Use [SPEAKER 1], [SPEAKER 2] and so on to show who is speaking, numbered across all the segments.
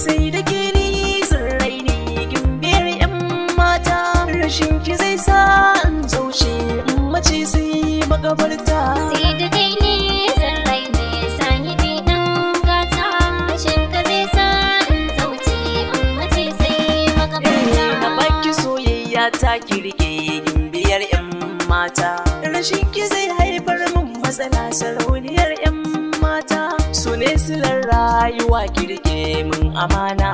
[SPEAKER 1] sai da ke ni zan raini gimbiyar 'yan mata. Rashin ki zai sa in zauce in mace sai makabarta.
[SPEAKER 2] Sai da kai ne zan raini sahibi ɗan gata. Rashin ka zai sa in zauce in mace sai makabarta.
[SPEAKER 1] Na baki soyayya ta kirge gimbiyar 'yan mata. Rashin ki zai haifar min matsala sarauniyar 'yan mata. Su ne silar rayuwa kirge min amana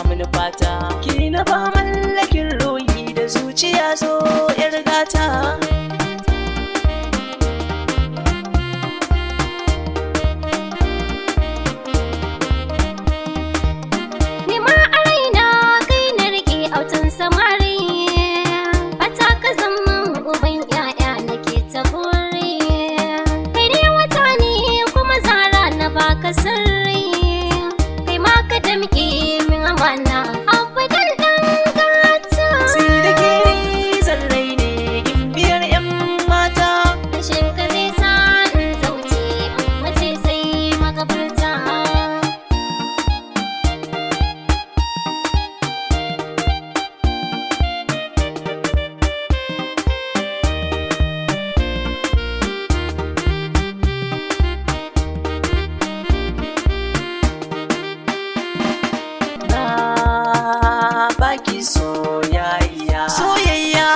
[SPEAKER 1] min fata. Ki na ba mallakin royi da zuciya so 'yar gata.
[SPEAKER 2] Ni ma a raina kai na rike autan samari. Fata ka zama uban 'ya'ya nake ta buri. Kai ne wata ne kuma zara na baka sirri. Kai ma ka damƙe min amana abadan ɗan gata.
[SPEAKER 1] Sai da ke ni zan raini gimbiyar 'yan mata.
[SPEAKER 2] Rashin ka zai sa in zauce in mace sai makabarta.
[SPEAKER 1] Na baki soyayya. Soyayya.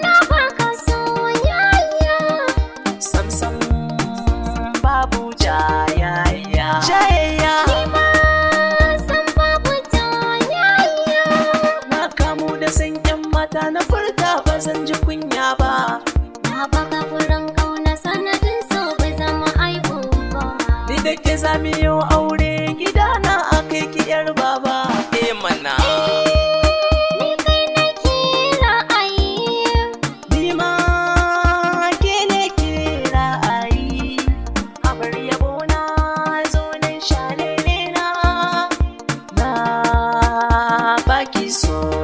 [SPEAKER 2] Na baka soyayya.
[SPEAKER 1] Samsam babu jayayya. Jayayya.
[SPEAKER 2] San babu jayayya.
[SPEAKER 1] Na kamu da san 'yan mata na furta ba zan ji kunya ba.
[SPEAKER 2] Na baka furen kauna sanadin so bai zama aibu ba.
[SPEAKER 1] Ni da ke zami yau aure gidana a kai ki 'yar baba. Mana.
[SPEAKER 2] Ni kai nake ra'ayi.
[SPEAKER 1] Ni ma ke ne ke ra'ayi. Abar yabo na zo nan shalele na. Na baki so